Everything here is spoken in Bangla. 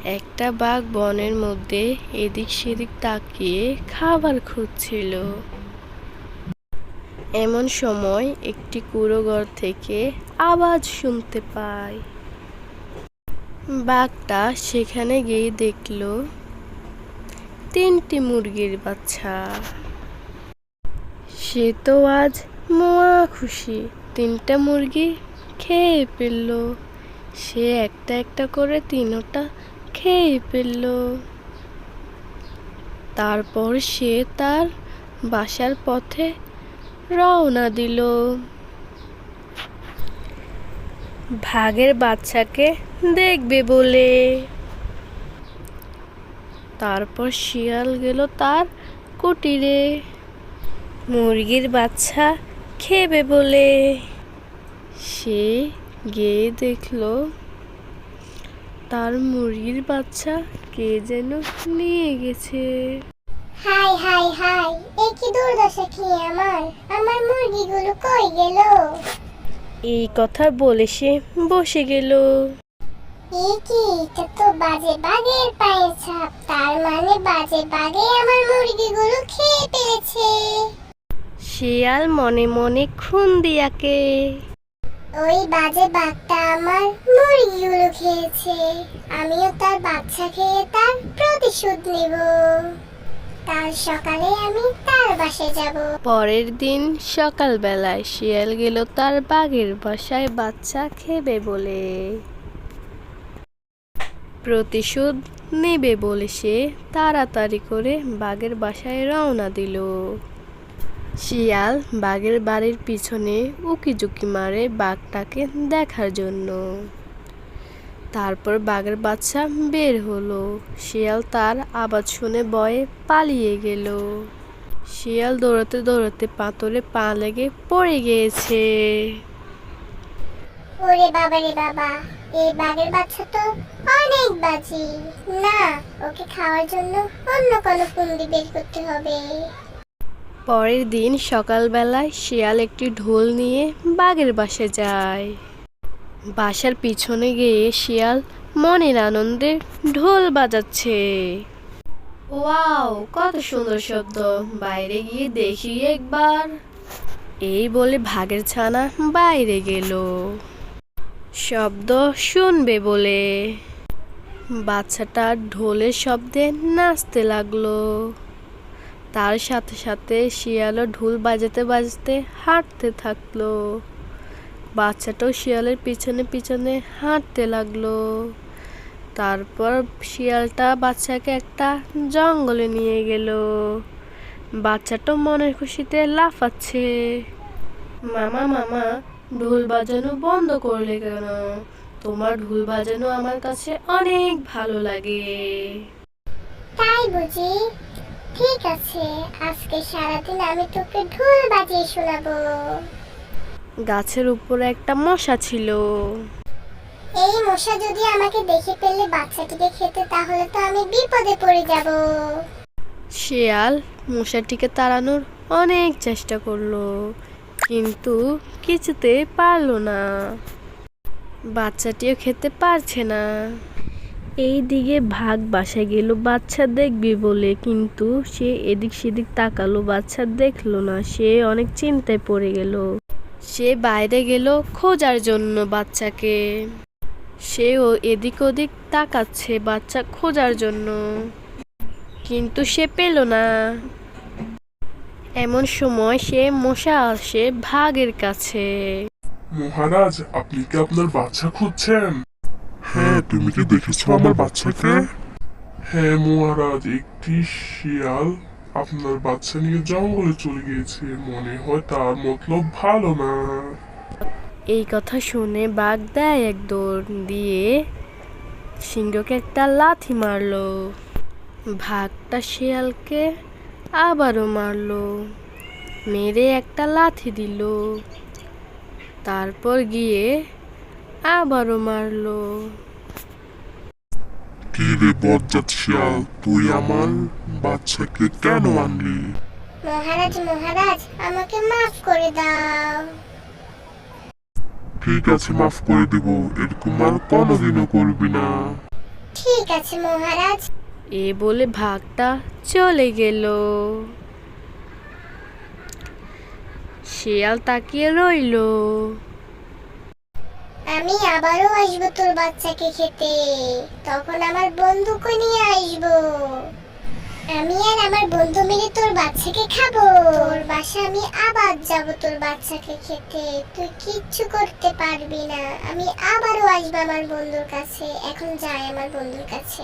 একটা বাঘ বনের মধ্যে এদিক সেদিক তাকিয়ে খাবার খুঁজছিল। এমন সময় একটি কুঁড়ো ঘর থেকে আওয়াজ শুনতে পায়। বাঘটা সেখানে গিয়ে দেখল তিনটি মুরগির বাচ্চা। সে তো আজ মহা খুশি, তিনটা মুরগি খেয়ে ফেলল। সে একটা একটা করে তিনটা খেয়ে ফেলল। তারপর সে তার বাসার পথে রওনা দিল বাঘের বাচ্চাকে দেখবে বলে। তারপর শিয়াল গেল তার কুটিরে মুরগির বাচ্চা খেবে বলে। সে গিয়ে দেখল তার মুরগির বাচ্চা কে যেন নিয়ে গেছে। হাই হাই হাই, এ কি দুর্দশা খেয়ে আমার মুরগিগুলো কই গেল? এই কথা বলে সে বসে গেল। এ কি, এটা তো বাজে বাঘের পায়ের ছাপ, তার মানে বাজে বাঘে আমার মুরগিগুলো খেয়ে ফেলেছে। শিয়াল মনে মনে খুন্দি আঁকে। ওই বাজে বাঘটা আমার মুরগিগুলো খেয়েছে, আমিও তার বাচ্চা খেয়ে তার প্রতিশোধ নেব। কাল সকালে আমি তার বাসায় যাব। পরের দিন সকালবেলায় শিয়াল গেল তার বাঘের বাসায় বাচ্চা খেবে বলে। প্রতিশোধ নেবে বলে সে তাড়াতাড়ি করে বাঘের বাসায় রওনা দিল। শিয়াল বাঘের বাড়ির পিছনে উকিঝুঁকি মারে বাঘটাকে দেখার জন্য। তারপর বাঘের বাচ্চা বের হলো। শিয়াল তার আওয়াজ শুনে ভয়ে পালিয়ে গেল। শিয়াল দৌড়াতে দৌড়াতে পাথরে পা লেগে পড়ে গিয়েছে। ওরে বাবা রে বাবা, এই বাঘের বাচ্চা তো অনেক বাজি। না, ওকে খাওয়ার জন্য অন্য কোনো পুঁজি বের করতে হবে। পরের দিন সকালবেলায় শিয়াল একটি ঢোল নিয়ে বাঘের বাসায় যায়। বাসার পিছনে গিয়ে শিয়াল মনের আনন্দে ঢোল বাজাচ্ছে। ওয়াও, কত সুন্দর শব্দ, বাইরে গিয়ে দেখি একবার। এই বলে বাঘের ছানা বাইরে গেল শব্দ শুনবে বলে। বাচ্চাটা ঢোলের শব্দে নাচতে লাগলো। তার সাথে সাথে শিয়ালও ঢোল বাজাতে বাজাতে হাঁটতে থাকলো। বাচ্চাটাও শিয়ালের পিছনে পিছনে হাঁটতে লাগলো। তারপর শিয়ালটা বাচ্চাকে একটা জঙ্গলে নিয়ে গেল। বাচ্চাটা মনের খুশিতে লাফাচ্ছে। মামা মামা, ঢোল বাজানো বন্ধ করলে কেন? তোমার ঢোল বাজানো আমার কাছে অনেক ভালো লাগে। তাই বুঝি? ঠিক আছে, আজকে সারাদিন আমি তোকে ঢোল বাজিয়ে শোনাবো। গাছের উপরে একটা মশা ছিল। এই মশা যদি আমাকে দেখে ফেললে বাচ্চাটিকে খেতে, তাহলে তো আমি বিপদে পড়ে যাব। শিয়াল মশাটিকে তাড়ানোর অনেক চেষ্টা করলো, কিন্তু কিছুতেই পারলো না। বাচ্চাটিও খেতে পারছে না। এই দিকে ভাগ বাসায় গেল বাচ্চা দেখবি বলে, কিন্তু সে এদিক সেদিক তাকালো, বাচ্চা দেখলো না। সে অনেক চিন্তায় পড়ে গেল। সে বাইরে গেল খোঁজার জন্য বাচ্চাকে। সেও এদিক ওদিক তাকাচ্ছে বাচ্চা খোঁজার জন্য, কিন্তু সে পেল না। এমন সময় সে মশা আসে ভাগের কাছে। মহারাজ, আপনি কি আপনার বাচ্চা খুঁজছেন? হ্যাঁ, তুমি কি দেখেছো আমার বাচ্চাকে? হ্যাঁ মহারাজ, একটি শিয়াল আপনার বাচ্চা নিয়ে জঙ্গলে চলে গিয়েছে, মনে হয় তার মতলব ভালো না। এই কথা শুনে বাঘ দেয় এক দৌড় দিয়ে সিংহকে একটা লাথি মারলো। ভাগটা শিয়ালকে আবারও মারলো, মেরে একটা লাথি দিল। তারপর গিয়ে আবারও মারলো। কি রে বজ্জাত শিয়াল, তুই আমার বাচ্চাকে কেন মারলি? মহারাজ মহারাজ, আমাকে মাফ করে দাও। ঠিক আছে, মাফ করে দেব, এরকম আর কোনোদিনও করবি না। ঠিক আছে মহারাজ। এ বলে ভাগটা চলে গেল। শিয়াল তাকিয়ে রইল। আমি আবারও আসবো তোর বাচ্চাকে খেতে, তখন আমার বন্ধুকে নিয়ে আসবো। আমি আর আমার বন্ধু মিলে তোর বাচ্চাকে খাবো। তোর বাসা আমি আবার যাব তোর বাচ্চাকে খেতে, তুই কিচ্ছু করতে পারবি না। আমি আবারও আসবো আমার বন্ধুর কাছে। এখন যাই আমার বন্ধুর কাছে।